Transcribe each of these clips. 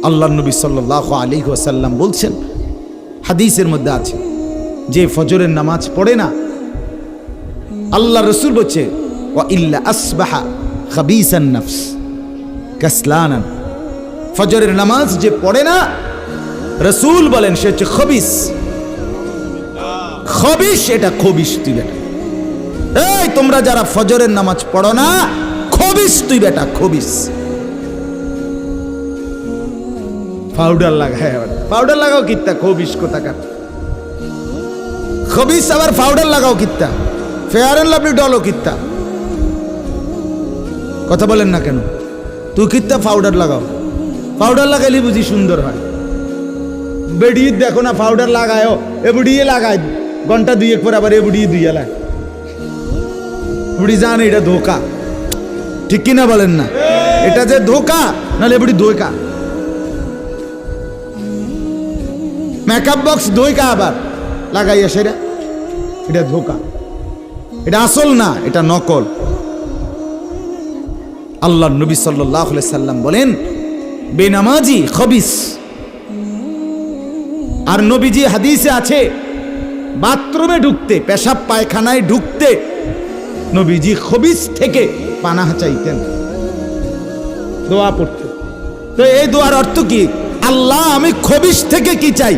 আল্লাহ নবী সাল্লাল্লাহু আলাইহি ওয়াসাল্লাম বলছেন, হাদিসের মধ্যে আছে, যে ফজরের নামাজ পড়ে না, আল্লাহ রসুল বলছে ওয়া ইল্লা আসবাহা খাবিসান নফস কাসলানান, ফজরের নামাজ যে পড়ে না, রসুল বলেন সে হচ্ছে খবিস। খবিস, এটা খবিস তুই বেটা। এই তোমরা যারা ফজরের নামাজ পড়ো না, খবিস তুই বেটা, খবিস। পাউডার লাগায়, পাউডার লাগাও কিত্তা, খবিস কোথাকার। খবিস আবার পাউডার লাগাও কিত্তা, ফেয়ার এন্ড লাভলি ডলও কিত্তা। কথা বলেন না কেন? তুই কিত্তা পাউডার লাগাও, পাউডার লাগাইলে বুঝি সুন্দর হয়। বেড়িয়ে দেখো না পাউডার লাগায়ও, এ বুড়িয়ে লাগায় ঘন্টা দুয়েক পর আবার এ বুড়িয়ে দুইয়া লাগ, বুড়ি জানে এটা ধোকা, ঠিক কিনা বলেন না? এটা যে ধোকা, নাহলে বুড়ি ধোকা। মেকআপ বক্স ধোকা আবার লাগাইয়া সেটা, এটা ধোকা, এটা আসল না, এটা নকল। আল্লাহ নবী সাল্লাল্লাহু আলাইহি সাল্লাম বলেন বেনামাজি খবিস। আর নবীজি হাদিসে আছে, বাথরুমে ঢুকতে, পেশাব পায়খানায় ঢুকতে নবীজি খবিস থেকে পানাহ চাইতেন, দোয়া পড়তেন। তো এই দোয়ার অর্থ কি? আল্লাহ আমি খবিস থেকে কি চাই?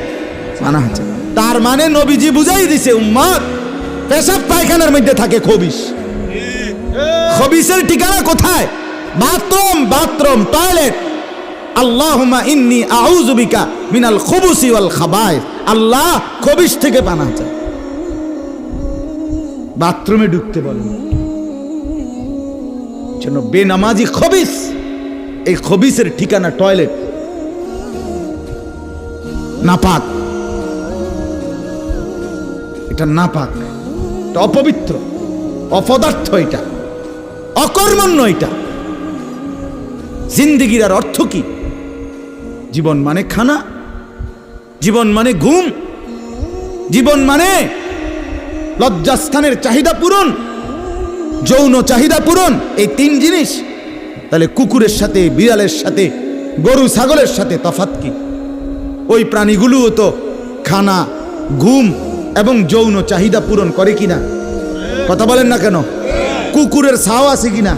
পানাহ চাই। তার মানে নবীজি বুঝাই দিছে উম্মত, পেশাব পায়খানার মধ্যে থাকে খবিস। খবিসের ঠিকানা কোথায়? Bathroom, bathroom, toilet. আল্লাহুম্মা ইন্নী আউযু বিকা মিনাল খুবুসি ওয়াল খাবায়েস। আল্লাহ খবিস থেকে পানাহ চাই। বাথরুমে ঢুকতে বলেন, যেন বেনামাজি খবিস। এই খবিসের ঠিকানা টয়লেট, নাপাক, এটা নাপাক, এটা অপবিত্র, অপদার্থ, এটা অকর্মণ্য। এটা জিন্দেগির আর অর্থ কি? জীবন মানে খানা, জীবন মানে ঘুম, জীবন মানে লজ্জাস্থানের চাহিদা পূরণ, যৌন চাহিদা পূরণ, এই তিন জিনিস। তাহলে কুকুরের সাথে, বিড়ালের সাথে, গরু ছাগলের সাথে তফাৎ কি? ওই প্রাণীগুলোও তো খানা, ঘুম এবং যৌন চাহিদা পূরণ করে কিনা? কথা বলেন না কেন? কুকুরের ছাও আছে কিনা?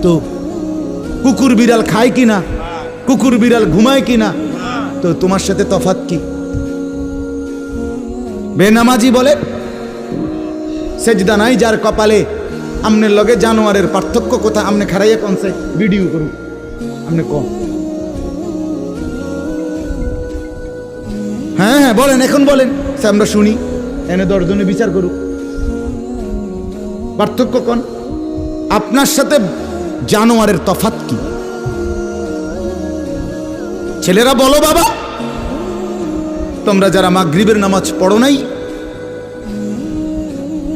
তো কুকুর বিড়াল খায় কিনা? কুকুর বিড়াল ঘুমায় কিনা? তো তোমার সাথে তফাৎ কি? বেনামাজি বলে সেজদা নাই যার কপালে। আমনের লগে জানোয়ারের পার্থক্য কোথা? আমনে খারাইয়া কনসে ভিডিও করুন, আমনে কম। হ্যাঁ হ্যাঁ বলেন, এখন বলেন, আমরা শুনি, এনে 10 জনে বিচার করুক। পার্থক্য কোন? আপনার সাথে জানোয়ারের তফাৎ কি? ছেলেরা বলো বাবা, তোমরা যারা মাগরিবের নামাজ পড়ো নাই,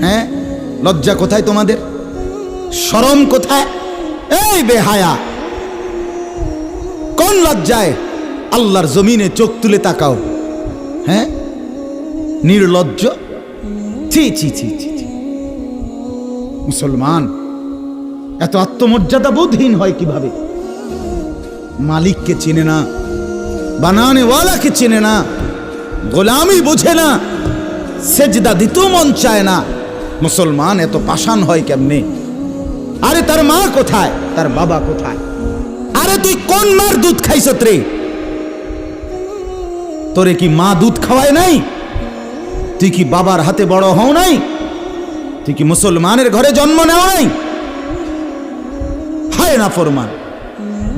হ্যাঁ, লজ্জা কোথায় তোমাদের? শরম কোথায়? এই বেহায়া, কোন লজ্জায় আল্লাহর জমিনে চোখ তুলে তাকাও? হ্যাঁ, নির্লজ্জ। ছি ছি ছি ছি। মুসলমান এত আত্মমর্যাদা বোধহীন হয় কিভাবে? মালিককে চেনে না, বানানেওয়ালাকে চেনে না, গোলামি বোঝে না, সেজদা দিতেও মন চায় না। মুসলমান এত পাষাণ হয় কেমনে? আরে তার মা কোথায়? তার বাবা কোথায়? আরে তুই কোন মার দুধ খাইছত রে? তোরে কি মা দুধ খাওয়ায় নাই? তুই কি বাবার হাতে বড় হও নাই? তুই কি মুসলমানের ঘরে জন্ম নেওয়া নাই? হায় না ফরমান।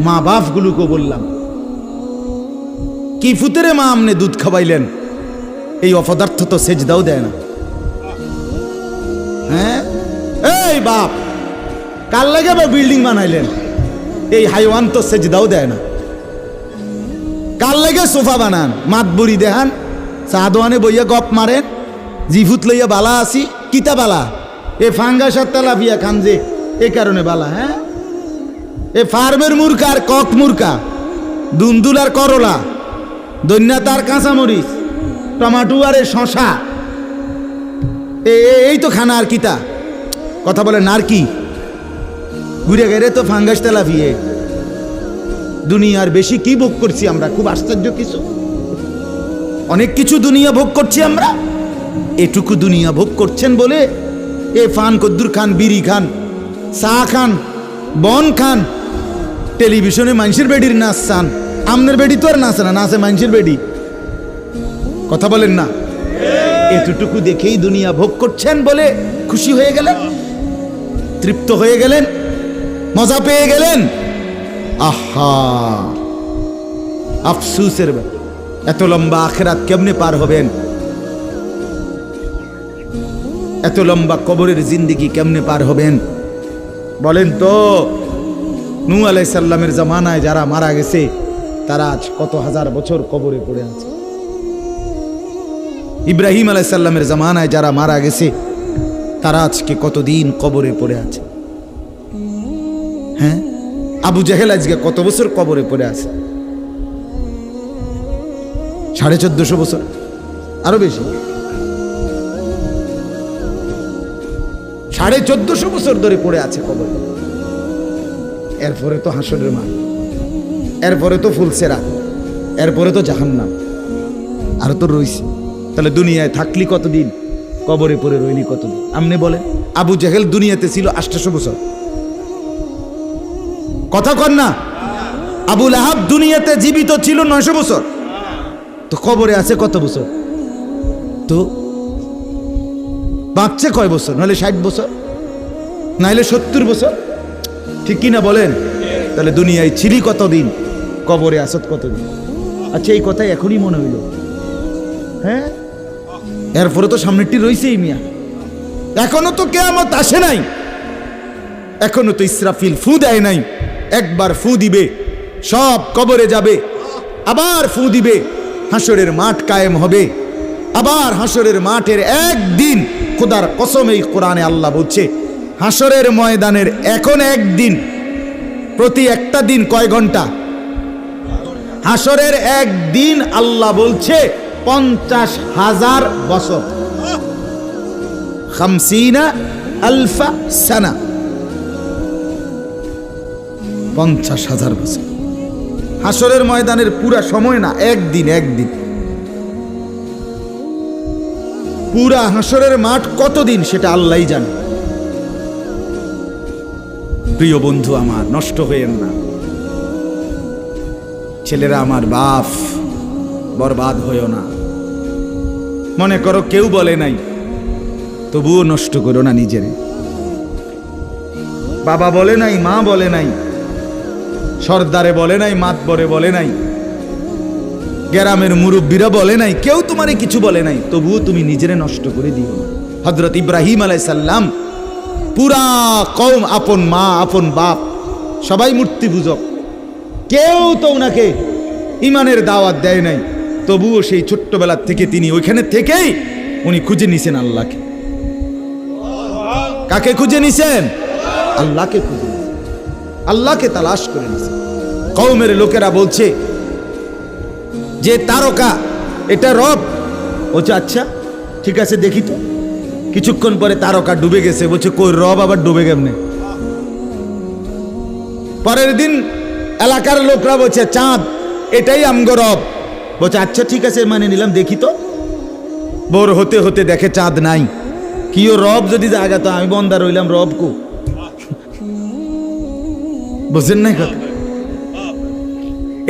মা বাপ গুলোকে বললাম, কি ফুতেরে মা আমনে দুধ খাওয়াইলেন? এই অপদার্থ তো সেজদাও দেয় না। হ্যাঁ, এই বাপ, কার লাগে বিল্ডিং বানাইলেন? এই হাইওয়ান তো সেজদাও দেয় না। কার লাগে সোফা বানান? মাতবুরি দেখান, সাদওয়ানে বইয়া গপ মারেন, জিভুত লইয়া বালা আসি, কিতা বালা? এ ফাঙ্গাস আর তেলাপিয়া খান যে, এ কারণে বালা। হ্যাঁ, এ ফার্মের মুরকা আর কক মুরকা, দুন্দুল আর করলা, দৈন্যা তার কাঁচামরিচ, টমাটো আর শশা, এই তো খানা। আর কিতা কথা বলে? আর কি ঘুরে গেলে তো ফাঙ্গাস তেলাপিয়ে। দুনিয়ার বেশি কি ভোগ করছি আমরা? খুব আশ্চর্য কিছু, অনেক কিছু দুনিয়া ভোগ করছি আমরা। এটুকু দুনিয়া ভোগ করছেন বলে এ ফান কদ্দুর খান, বিড়ি খান, চা খান, বন খান, টেলিভিশনে মানুষের বেডির নাচ চান। আমনের বেডি তো আর নাচে না, নাচে মানুষের বেডি। কথা বলেন না? এতটুকু দেখেই দুনিয়া ভোগ করছেন বলে খুশি হয়ে গেলেন, তৃপ্ত হয়ে গেলেন, মজা পেয়ে গেলেন। আহা, আফসুসের ব্যাপার। এত লম্বা আখিরাত কেমনে পার হবেন? এত লম্বা কবরের জিন্দেগি কেমনে পার হবেন বলেন তো? নূহ আলাইহিস সালামের জামানায় যারা মারা গেছে তারা আজ কত হাজার বছর কবরে পড়ে আছে। ইব্রাহিম আলাইহিস সালামের জামানায় যারা মারা গেছে তারা আজকে কতদিন কবরে পড়ে আছে। হ্যাঁ, আবু জেহেল আজকে কত বছর কবরে পড়ে আছে? 1450 বছর, আরো বেশি, 1450 বছর ধরে পড়ে আছে কবরে। এরপরে তো হাসরের মাঠ, এরপরে তো ফুলসেরা, এরপরে তো জাহান্নাম, আর তো রইছে। তাহলে দুনিয়ায় থাকলি কতদিন, কবরে পড়ে রইলি কতদিন? আপনি বলেন। আবু জেহেল দুনিয়াতে ছিল 800 বছর, কথা কন না? আবু লাহাব দুনিয়াতে জীবিত ছিল 900 বছর, তো কবরে আছে কত বছর? তো বাঁচছে কয় বছর? নাহলে 60 বছর, নাহলে 70 বছর, ঠিক কিনা বলেন? তাহলে দুনিয়ায় ছিলি কতদিন, কবরে আসত কতদিন? আচ্ছা, এই কথাই এখনই মনে হইল। হ্যাঁ, এরপরে তো সামনেরটি রয়েছেই মিয়া। এখনো তো কিয়ামত আসে নাই, এখনো তো ইসরাফিল ফু দেয় নাই। একবার ফু দিবে, সব কবরে যাবে, আবার ফু দিবে, হাসরের মাঠ কায়েম হবে। আবার হাসরের মাঠের একদিন, খোদার কসম এই কোরআনে আল্লাহ বলছে, হাসরের ময়দানের এখন একদিন, প্রতি একটা দিন কয় ঘন্টা? হাসরের একদিন আল্লাহ বলছে 50,000 বছর, 50,000 সানা, 50,000 বছর। হাসরের ময়দানের পুরা সময় না, একদিন, একদিন। পুরা হাসরের মাঠ কতদিন সেটা আল্লাহই জানে। প্রিয় বন্ধু আমার, নষ্ট হয়েন না। ছেলেরা আমার, বাপ, বরবাদ হইও না। মনে করো কেউ বলে নাই, তবুও নষ্ট করো না নিজেরে। বাবা বলে নাই, মা বলে নাই, সর্দারে বলে নাই, মাতবরে বলে নাই, গ্রামের মুরব্বীরা বলে নাই, কেউ তোমারে কিছু বলে নাই, তবুও তুমি নিজেরে নষ্ট করে দিও না। হযরত ইব্রাহিম আলাইহিস সালাম, পুরা কওম, আপন মা, আপন বাপ, সবাই মূর্তি পূজক, কেউ তো ওনাকে ইমানের দাওয়াত দেয় নাই, তবুও সেই ছোট্টবেলার থেকে তিনি ওইখানে থেকেই উনি খুঁজে নিছেন আল্লাহকে। কাকে খুঁজে নিছেন? আল্লাহকে খুঁজে নিছেন, আল্লাহকে তালাশ করে নিছেন। কওমের লোকেরা বলছে যে তারকা এটা রব। বলছে আচ্ছা ঠিক আছে, দেখি তো। কিছুক্ষণ পরে তারকা ডুবে গেছে। বলছে কই, রব আবার ডুবে কেমনে? পরের দিন এলাকার লোকরা বলছে চাঁদ, এটাই আমগো রব। বলছে আচ্ছা ঠিক আছে, মানে নিলাম, দেখি তো। ভোর হতে হতে দেখে চাঁদ নাই। কিও রব যদি জায়গা, তো আমি বন্দা রইলাম, রব কো? বুঝেন নাই কথা?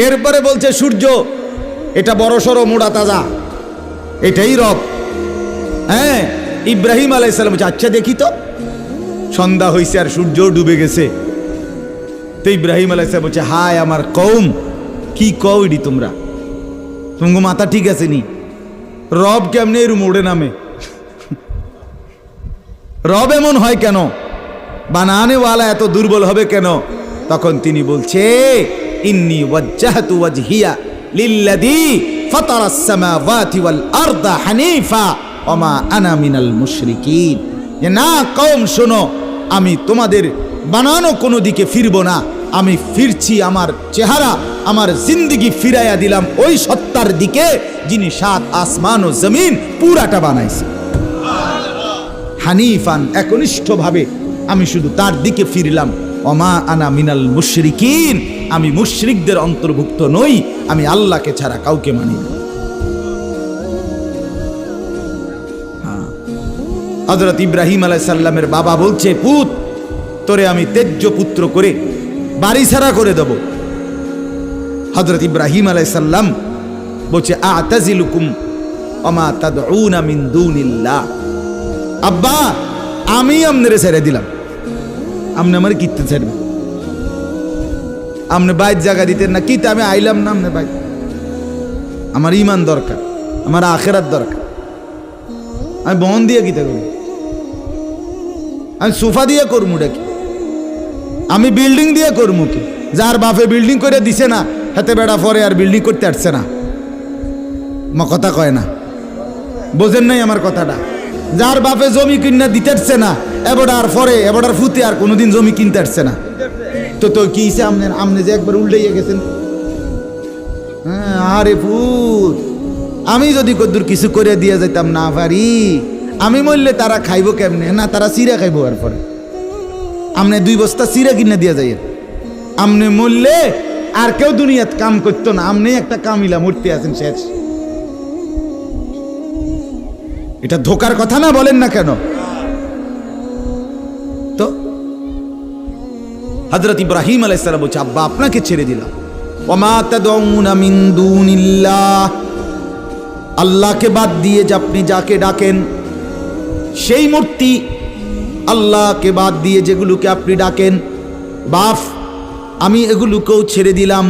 এরপরে বলছে সূর্য, এটা বড় সড়ো মোড়া তাজা, এটাই রব। হ্যাঁ, ইব্রাহিম আলাইহিস সালাম বলছে আচ্ছা দেখি তো। সন্ধ্যা হয়েছে আর সূর্য ডুবে গেছে। তো ইব্রাহিম আলাইহিস সালাম বলছে হায় আমার কওম, কি কও ইডি তোমরা? তোমার মাথা ঠিক আছে নি? রব কেমনে এর মোড়ে নামে? রব এমন হয় কেন? বানানেওয়ালা এত দুর্বল হবে কেন? তখন তিনি বলছে ইন্নী ওয়াজ্জাহতু ওয়াজহিয়া লিল্লাযী ফাতারাস সামাওয়াতি ওয়াল আরদা হানিফা ওয়া মা আনা মিনাল মুশরিকিন। যে না কওম শোনো, আমি তোমাদের বানানো কোনো দিকে ফিরবো না, আমি ফিরছি আমার চেহারা, আমার জিন্দেগি ফিরাইয়া দিলাম ওই সত্তার দিকে যিনি 7 আসমান ও জমিন পুরাটা বানাইছে। হানিফান, একনিষ্ঠভাবে আমি শুধু তার দিকে ফিরলাম। ওয়া মা আনা মিনাল মুশরিকিন, আমি মুশরিকদের অন্তর্ভুক্ত নই, আমি আল্লাহকে ছাড়া কাউকে মানি না। হযরত ইব্রাহিম আলাইহিস সালামের বাবা বলছে, পুত তোরে আমি তেজ্য পুত্র করে বাড়ি ছাড়া করে দেব। হযরত ইব্রাহিম আলাইহিস সালাম বলছে, আ'তাজিলুকুম ওমা তাদউনা মিন দুনিল্লাহ। আব্বা আমি আমনেরে ছেড়ে দিলাম, আপনি আমার কিতে ছেড়বে? আপনি বাইর জায়গা দিতেন না, কিতে আমি আইলাম না আপনি বাইর। আমার ঈমান দরকার, আমার আখিরাত দরকার। আমি বন দিয়ে কিতে করব? আমি সোফা দিয়ে করবো কি? আমি বিল্ডিং দিয়ে করবো কি? যার বাপে বিল্ডিং করে দিছে না, হাতে বেড়া পরে আর বিল্ডিং করতে আসছে না। কথা কয় না, বোঝেন নাই আমার কথাটা? যার বাপে জমি কিনা দিতে আসছে না, এবারে পরে এবারে ফুতে আর কোনোদিন জমি কিনতে আসছে না, তো কি আমনে যে একবার উল্টাইয়া গেছেন। হ্যাঁ, আরে ফুত, আমি যদি কদ্দুর কিছু করে দিয়ে যাইতাম না পারি, আমি মরলে তারা খাইবো কেমনে? না, তারা চিরা খাইবো। আর পরে আমনে 2 বস্তা চিরা কিনে দিয়ে যাই, আমনে মরলে আর কেউ দুনিয়াত কাম করতো না, আমনে একটা কামিলা মূর্তি আছেন শেষ। এটা ধোকার কথা না, বলেন না কেন? তো হযরত ইব্রাহিম আলাইহিস সালাম বলছে, আব্বা আপনাকে ছেড়ে দিলাম। ওমা তাদউনা মিন দুনিল্লাহ, আল্লাহকে বাদ দিয়ে আপনি যাকে ডাকেন সেই মূর্তি, আল্লাহকে বাদ দিয়ে যেগুলোকে আপনি ডাকেন, বাপ আমি এগুলোকেও ছেড়ে দিলাম।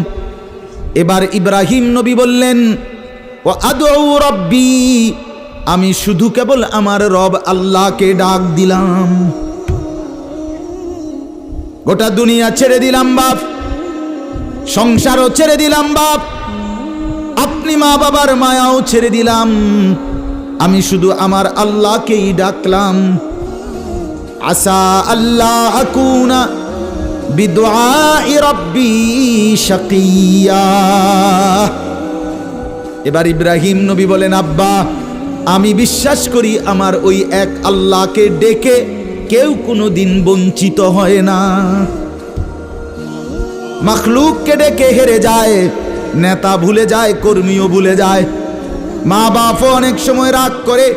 এবার ইব্রাহিম নবী বললেন, ও আদউ রাব্বি, আমি শুধু কেবল আমার রব আল্লাহকে ডাক দিলাম। গোটা দুনিয়া ছেড়ে দিলাম বাপ, সংসারও ছেড়ে দিলাম বাপ, আপনি মা বাবার মায়াও ছেড়ে দিলাম, আমি শুধু আমার আল্লাহকেই ডাকলাম। আসা আল্লাহ আকুনা বিদুআই রাব্বি শাকিয়া। এবার ইব্রাহিম নবী বলেন, আব্বা আমি বিশ্বাস করি আমার ওই এক আল্লাহকে ডেকে কেউ কোনোদিন বঞ্চিত হয় না। মাখলুককে ডেকে হেরে যায়, নেতা ভুলে যায়, কর্মীও ভুলে যায়, মা বাপও অনেক সময় রাগ করে,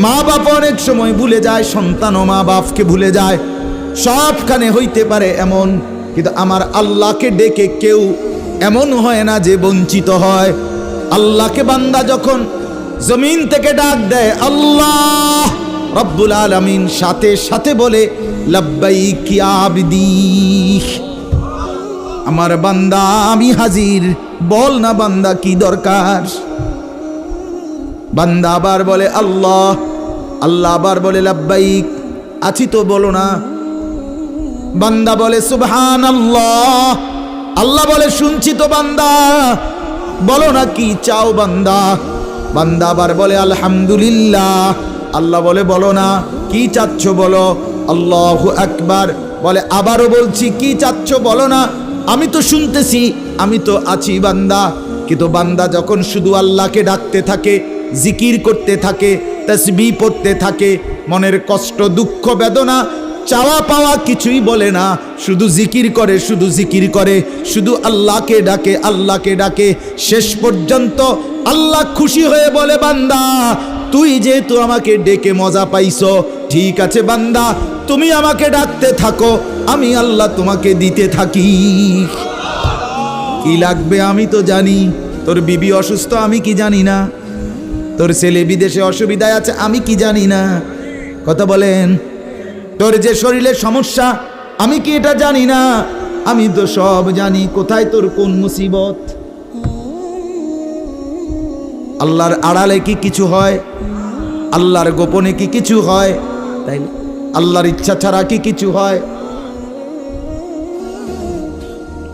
মা বাপ অনেক সময় ভুলে যায়, সন্তানও মা বাপকে ভুলে যায়, সবখানে হইতে পারে এমন, কিন্তু আমার আল্লাহকে ডেকে কেউ এমন হয় না যে বঞ্চিত হয়। আল্লাহকে বান্দা যখন জমিন থেকে ডাক দেয় আল্লাহ রব্বুল আলামিন সাথে সাথে বলে লাব্বাইক ইয়া আবদি, আমার বান্দা আমি হাজির, বল না বান্দা কি দরকার। বান্দা আবার বলে আল্লাহ, আল্লাহ আবার বলে লাব্বাইক, আছি তো বলো না। বান্দা বলে সুবহানাল্লাহ, আল্লাহ বলে শুনছি তো বান্দা, বলো না কি চাও বান্দা। বান্দা আবার বলে আলহামদুলিল্লাহ, আল্লাহ বলে বলো না কি চাচ্ছ বলো। আল্লাহু আকবার বলে আবারও বলছি কি চাচ্ছ বলো না, আমি তো শুনতেছি, আমি তো আছি বান্দা। কিন্তু বান্দা যখন শুধু আল্লাহকে ডাকতে থাকে, জিকির করতে থাকে, তাসবিহ পড়তে থাকে, মনের কষ্ট দুঃখ বেদনা চাওয়া পাওয়া কিছুই বলে না, শুধু জিকির করে, শুধু জিকির করে, শুধু আল্লাহকে ডাকে, আল্লাহকে ডাকে, শেষ পর্যন্ত আল্লাহ খুশি হয়ে বলে বান্দা তুই যেহেতু আমাকে ডেকে মজা পাইছো, ঠিক আছে বান্দা তুমি আমাকে ডাকতে থাকো, আমি আল্লাহ তোমাকে দিতে থাকি। কি লাগবে আমি তো জানি, তোর বিবি অসুস্থ আমি কি জানি না, তোর ছেলে বিদেশে অসুবিধায় আছে আমি কি জানি না, কথা বলেন। তোর যে শরীরের সমস্যা আমি কি এটা জানি না, আমি তো সব জানি, কোথায় তোর কোন মুসিবত। আল্লাহর আড়ালে কি কিছু হয়, আল্লাহর গোপনে কি কিছু হয়, তাই আল্লাহর ইচ্ছা ছাড়া কি কিছু হয়।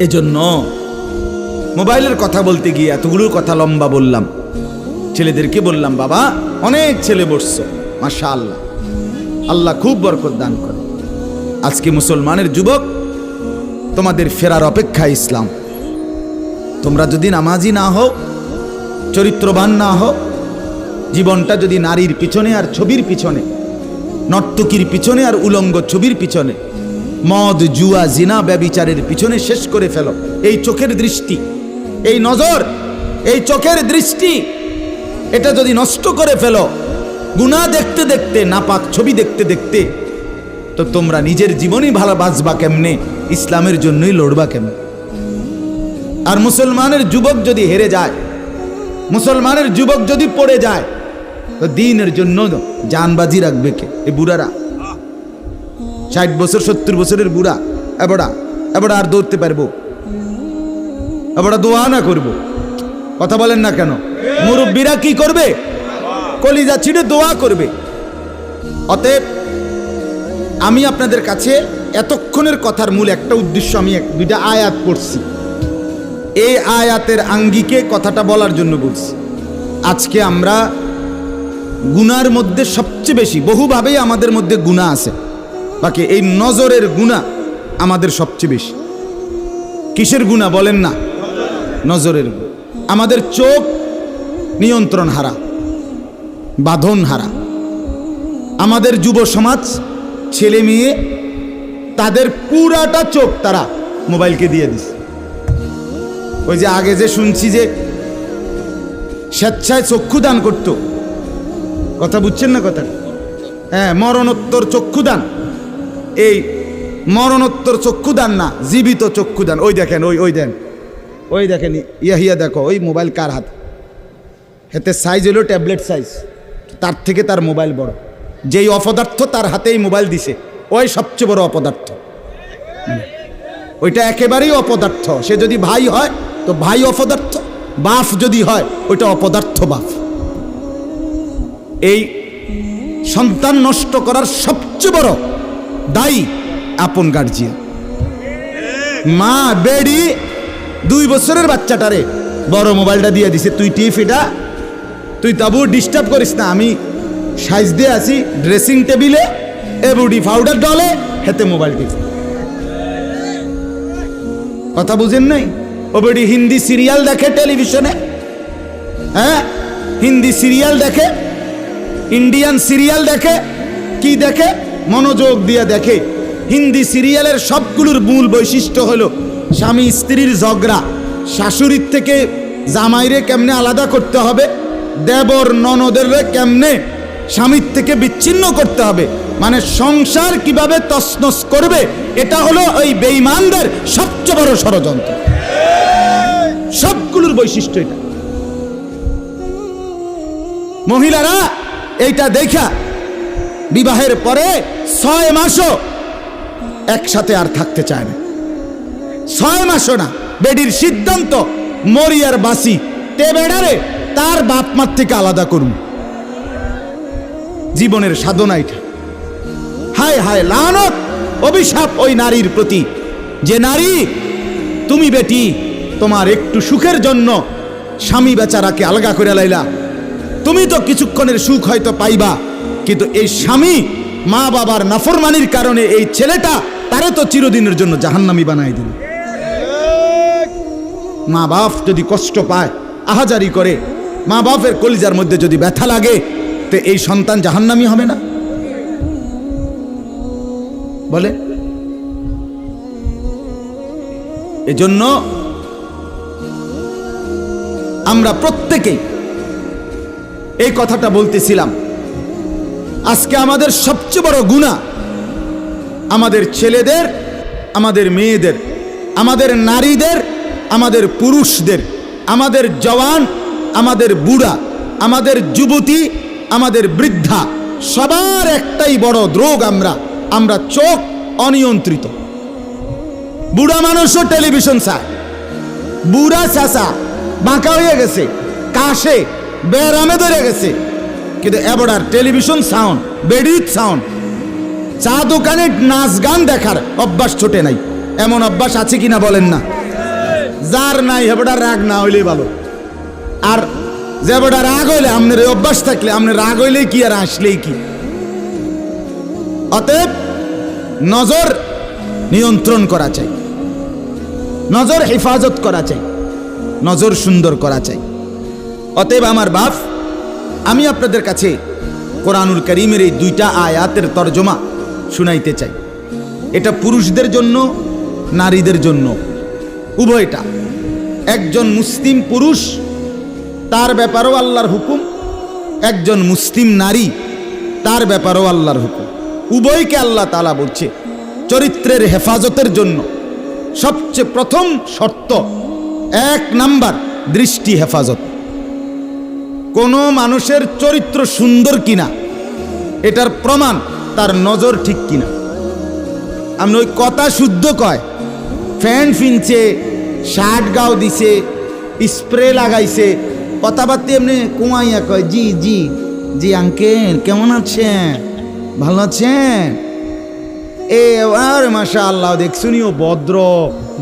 এজন্য মোবাইলের কথা বলতে গিয়ে এতগুলো কথা লম্বা বললাম। ছেলেদেরকে বললাম বাবা অনেক ছেলে বসছো, মাশাআল্লাহ, আল্লাহ খুব বরকত দান করে। আজকে মুসলমানের যুবক তোমাদের ফেরার অপেক্ষা ইসলাম। তোমরা যদি নামাজি না হও, চরিত্রবান না হও, জীবনটা যদি নারীর পিছনে আর ছবির পিছনে, নর্তকীর পিছনে আর উলঙ্গ ছবির পিছনে, মদ জুয়া জিনা ব্যভিচারের পিছনে শেষ করে ফেলো, এই চোখের দৃষ্টি, এই নজর, এই চোখের দৃষ্টি, এটা যদি নষ্ট করে ফেলো গুনাহ দেখতে দেখতে, নাপাক ছবি দেখতে দেখতে, তো তোমরা নিজের জীবনই ভালো বাঁচবা কেমনে, ইসলামের জন্যই লড়বা কেমনে? আর মুসলমানের যুবক যদি হেরে যায়, মুসলমানের যুবক যদি পড়ে যায়, তো দ্বীনের জন্য জানবাজি রাখবে কে? এই বুড়ারা, 60 বছর 70 বছরের বুড়া, এবারে আর দৌড়তে পারবো? এবারে দোয়া না করবো? কথা বলেন না কেন? মুরব্বীরা কি করবে? কলিজা ছিঁড়ে দোয়া করবে। অতএব আমি আপনাদের কাছে এতক্ষণের কথার মূল একটা উদ্দেশ্য, আমি দুইটা আয়াত পড়ছি, এই আয়াতের আঙ্গিকে কথাটা বলার জন্য বলছি। আজকে আমরা গুনার মধ্যে সবচেয়ে বেশি, বহুভাবেই আমাদের মধ্যে গুনাহ আছে, বাকি এই নজরের গুনাহ আমাদের সবচেয়ে বেশি। কিসের গুনাহ বলেন না? নজরের গুনাহ। আমাদের চোখ নিয়ন্ত্রণ হারা, বাঁধন হারা। আমাদের যুব সমাজ, ছেলে মেয়ে, তাদের পুরাটা চোখ তারা মোবাইলকে দিয়ে দিছে। ওই যে আগে যে শুনছি যে স্বেচ্ছায় চক্ষু দান করতো, কথা বুঝছেন না কথা? হ্যাঁ, মরণোত্তর চক্ষুদান। এই মরণোত্তর চক্ষুদান না, জীবিত চক্ষুদান। ওই দেখেন, ওই দেখেন, ইয়া দেখো, ওই মোবাইল কার হাত, হাতে সাইজ হলো ট্যাবলেট সাইজ, তার থেকে তার মোবাইল বড়। যেই অপদার্থ তার হাতেই মোবাইল দিছে, ওই সবচেয়ে বড় অপদার্থ। ওইটা একেবারেই অপদার্থ। সে যদি ভাই হয় তো ভাই অপদার্থ, বাপ যদি হয় ওইটা অপদার্থ বাপ। এই সন্তান নষ্ট করার সবচেয়ে বড় দায়ী আপন গার্জিয়ান। মা বেড়ি 2 বছরের বাচ্চাটারে বড় মোবাইলটা দিয়ে দিছে, তুই টিপ এটা, তুই তাবু ডিস্টার্ব করিস না, আমি সাইজ দিয়ে আসি ড্রেসিং টেবিলে, এবুডি পাউডার ডলে, হেতে মোবাইল টিপ। কথা বুঝেন নাই? ও বেড়ি হিন্দি সিরিয়াল দেখে টেলিভিশনে, হ্যাঁ, হিন্দি সিরিয়াল দেখে, ইন্ডিয়ান সিরিয়াল দেখে, কি দেখে? মনোযোগ দিয়ে দেখে। হিন্দি সিরিয়ালের সবগুলোর মূল বৈশিষ্ট্য হলো স্বামী স্ত্রীর ঝগড়া, শাশুড়ির থেকে জামাইরে কেমনে আলাদা করতে হবে, দেবর ননদের কেমনে স্বামীর থেকে বিচ্ছিন্ন করতে হবে, মানে সংসার কিভাবে তছনছ করবে, এটা হলো ওই বেঈমানদের সবচেয়ে বড় ষড়যন্ত্র। সবগুলোর বৈশিষ্ট্য এটা। মহিলারা এইটা দেখা বিবাহের পরে 6 মাসও একসাথে আর থাকতে চায় না। 6 মাসও না। বেডির সিদ্ধান্ত, মরিয়ার বাসি তে বেড়ারে তার বাপ মার থেকে আলাদা করুন। জীবনের সাধনা এটা। হায় হায়, লানত, অভিশাপ ওই নারীর প্রতি, যে নারী তুমি বেটি তোমার একটু সুখের জন্য স্বামী বেচারাকে আলগা করে লাইলা। তুমি তো কিছুক্ষণের সুখ হয়তো পাইবা, কিন্তু এই স্বামী মা বাবার নাফরমানির কারণে এই ছেলেটা তারে তো চিরদিনের জন্য জাহান্নামী বানাই দিল। মা বাপ যদি কষ্ট পায়, আহাজারি করে, মা বাপের কলিজার মধ্যে যদি ব্যথা লাগে, তো এই সন্তান জাহান্নামী হবে না? বলে। এজন্য আমরা প্রত্যেকেই এই কথাটা বলতেছিলাম, আজকে আমাদের সবচেয়ে বড় গুনাহ আমাদের ছেলেদের, আমাদের মেয়েদের, আমাদের নারীদের, আমাদের পুরুষদের, আমাদের জওয়ান, আমাদের বুড়া, আমাদের যুবতী, আমাদের বৃদ্ধা, সবার একটাই বড় রোগ। আমরা চোখ অনিয়ন্ত্রিত। বুড়া মানুষও টেলিভিশন চায়, বুড়া চাচা বাঁকা হয়ে গেছে, কাশে বেরামে ধরে গেছে, কিন্তু এবার টেলিভিশন সাউন্ড, বেডির সাউন্ড, চা দোকানে নাচ গান দেখার অভ্যাস ছোটে নাই। এমন অভ্যাস আছে কিনা বলেন না? যার নাই হেবড়া রাগ না হইলেই ভালো। আর যে বেটা রাগ হইলে, আপনার এই অভ্যাস থাকলে, আপনার রাগ হইলেই কি আর আসলেই কি। অতএব নজর নিয়ন্ত্রণ করা চাই, নজর হেফাজত করা চাই, নজর সুন্দর করা চাই। অতএব আমার বাপ, আমি আপনাদের কাছে কোরআনুল কারীমের এই 2টা আয়াতের তরজমা শুনাইতে চাই। এটা পুরুষদের জন্য, নারীদের জন্য। উভয়টা। একজন মুসলিম পুরুষ, তার ব্যাপারেও আল্লাহর হুকুম, একজন মুসলিম নারী, তার ব্যাপারেও আল্লাহর হুকুম। উভয়কে আল্লাহ তাআলা বলছে চরিত্রের হেফাজতের জন্য সবচেয়ে প্রথম শর্ত, 1 নাম্বার দৃষ্টি হেফাজত। কোনো মানুষের চরিত্র সুন্দর কিনা এটার প্রমাণ তার নজর ঠিক কিনা। আপনি ওই কথা শুদ্ধ কয়, ফ্যান ফিনছে, শার্ট গাও দিছে, স্প্রে লাগাইছে, কথাবার্তা এমনি কুমাইয়া কয় জি জি জি আঙ্কেল কেমন আছেন, ভালো আছেন, এ আর মাশাআল্লাহ দেখছুনিও ভদ্র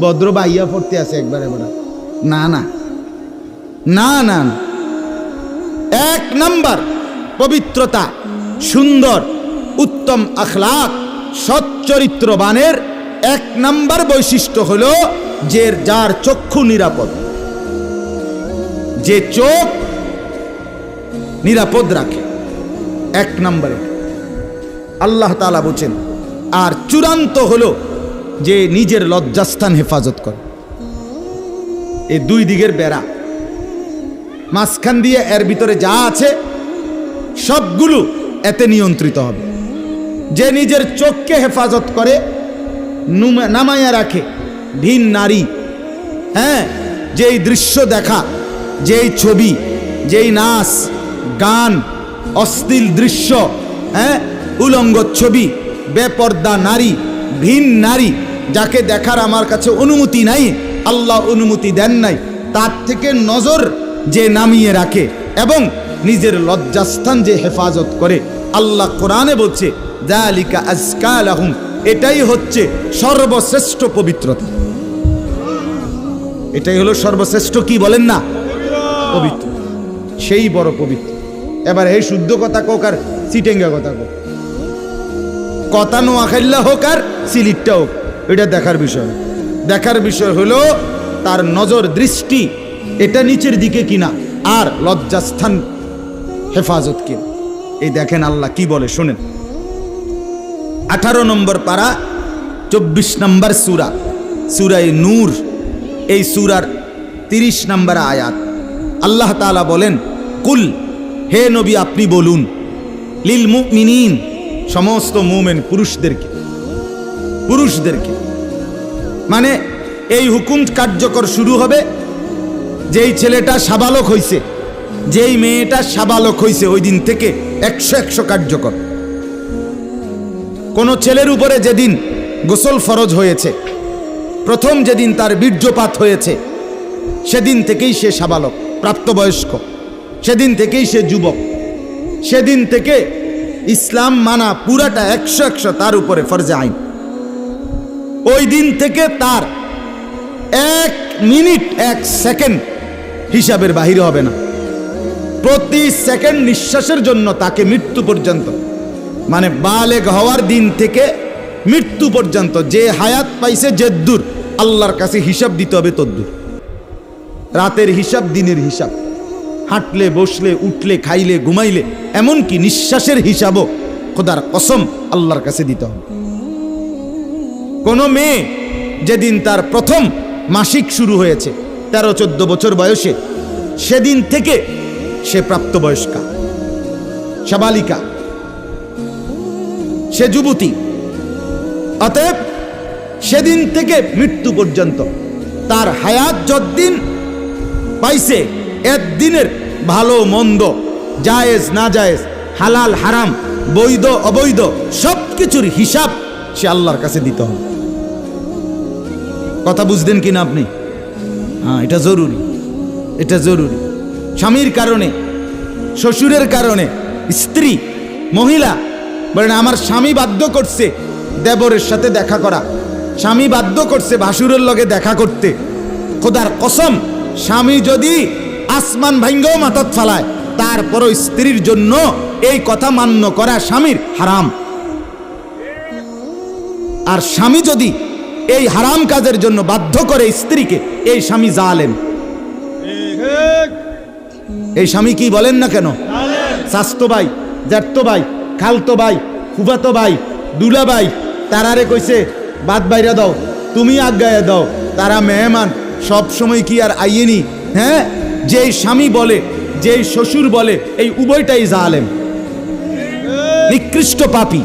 ভদ্র বাইয়া পড়তে আছে একবারে বড়। না না না না, 1 নাম্বার পবিত্রতা, সুন্দর উত্তম আখলাক, সৎ চরিত্রবানের 1 নাম্বার বৈশিষ্ট্য হলো যে যার চক্ষু নিরাপদ, যে চোখ নিরাপদ রাখে। 1 নম্বরে আল্লাহ তাআলা বলেন। আর চূড়ান্ত হলো যে নিজের লজ্জাস্থান হেফাজত করে। এই 2 দিকের বেড়া, মাঝখান দিয়ে এর ভিতরে যা আছে সবগুলো এতে নিয়ন্ত্রিত হবে। যে নিজের চোখকে হেফাজত করে, নামাইয়া রাখে, ভিন নারী, হ্যাঁ, যেই দৃশ্য দেখা, যেই ছবি, যেই নাচ গান, অশ্লীল দৃশ্য, হ্যাঁ, উলঙ্গ ছবি, বেপর্দা নারী, ভিন নারী, যাকে দেখার আমার কাছে অনুমতি নাই, আল্লাহ অনুমতি দেন নাই, তার থেকে নজর যে নামিয়ে রাখে এবং নিজের লজ্জাস্থান যে হেফাজত করে, আল্লাহ কোরআনে বলছে যালিকা আজকা লাহুম, এটাই হচ্ছে সর্বশ্রেষ্ঠ পবিত্রতা। এটাই হলো সর্বশ্রেষ্ঠ, কি বলেন না, পবিত্র, সেই বড় পবিত্র। এবার এই শুদ্ধ কথা কোক আর সিটেঙ্গা কথা কোক, কথা নোয়াখাইল্লা হোক আর সিলিটটা হোক, এটা দেখার বিষয়। দেখার বিষয় হলো তার নজর দৃষ্টি এটা নিচের দিকে কিনা, আর লজ্জাস্থান হেফাজত কিনা। এই দেখেন আল্লাহ কি বলে শোনেন। 18 নম্বর পারা 24 নম্বর সূরা, সূরায়ে নূর, এই সূরার 30 নম্বর আয়াত। আল্লাহ তাআলা বলেন, কুল, হে নবী আপনি বলুন, লিল মুমিনিন, সমস্ত মুমিন পুরুষদেরকে, মানে এই হুকুম কার্যকর শুরু হবে যেই ছেলেটা সাবালক হইছে, যেই মেয়েটা সাবালক হইছে, ওই দিন থেকে 100 কার্যকর। কোন ছেলের উপরে যেদিন গোসল ফরজ হয়েছে, প্রথম যেদিন তার বীর্যপাত হয়েছে, সেদিন থেকেই সে সাবালক, প্রাপ্তবয়স্ক, সেদিন থেকেই সে যুবক, সেদিন থেকে ইসলাম মানা পুরাটা 100 তার উপরে ফরজে আইন। ওই দিন থেকে তার 1 মিনিট 1 সেকেন্ড হিসাবের বাহিরে হবে না। প্রতি সেকেন্ড নিঃশ্বাসের জন্য তাকে মৃত্যু পর্যন্ত, মানে বালেগ হওয়ার দিন থেকে মৃত্যু পর্যন্ত যে হায়াত পাইছে, যেদূর আল্লাহর কাছে হিসাব দিতে হবে তদ্দূর। রাতের হিসাব, দিনের হিসাব, হাঁটলে বসলে উঠলে খাইলে ঘুমাইলে, এমনকি নিঃশ্বাসের হিসাবও খোদার কসম আল্লাহর কাছে দিতে হবে। কোন মেয়ে যেদিন তার প্রথম মাসিক শুরু হয়েছে 13-14 বছর বয়সে, সেদিন থেকে সে প্রাপ্তবয়স্কা, সাবালিকা, সে যুবতী। অতএব সেদিন থেকে মৃত্যু পর্যন্ত তার হায়াত যতদিন পাইছে, একদিনের ভালো মন্দ, জায়েজ না জায়েজ, হালাল হারাম, বৈধ অবৈধ, সব কিছুর হিসাব সে আল্লাহর কাছে দিতে হবে। কথা বুঝলেন কিনা আপনি? হ্যাঁ, এটা জরুরি, এটা জরুরি। স্বামীর কারণে, শ্বশুরের কারণে, স্ত্রী মহিলা বলেন আমার স্বামী বাধ্য করছে দেবরের সাথে দেখা করা, স্বামী বাধ্য করছে ভাসুরের লগে দেখা করতে, খোদার কসম স্বামী যদি আসমান ভাঙ্গাও মাথাত ফালায়, তারপরও স্ত্রীর জন্য এই কথা মান্য করা স্বামীর হারাম। আর স্বামী যদি এই হারাম কাজের জন্য বাধ্য করে স্ত্রীকে, এই স্বামী জালেম। এই স্বামী কি বলেন না কেন, শাস্তো ভাই, জ্যাঠতো ভাই, খালতো ভাই, ফুফাতো ভাই, দুলা ভাই, তারারে কইছে বাদ বাইরা দাও, তুমি আজ্ঞায় দাও, তারা মেহমান, সব সময় কি আর আইয়েনি? হ্যাঁ, যেই স্বামী বলে, যেই শ্বশুর বলে, এই উভয়টাই জালেম, নিকৃষ্ট পাপী,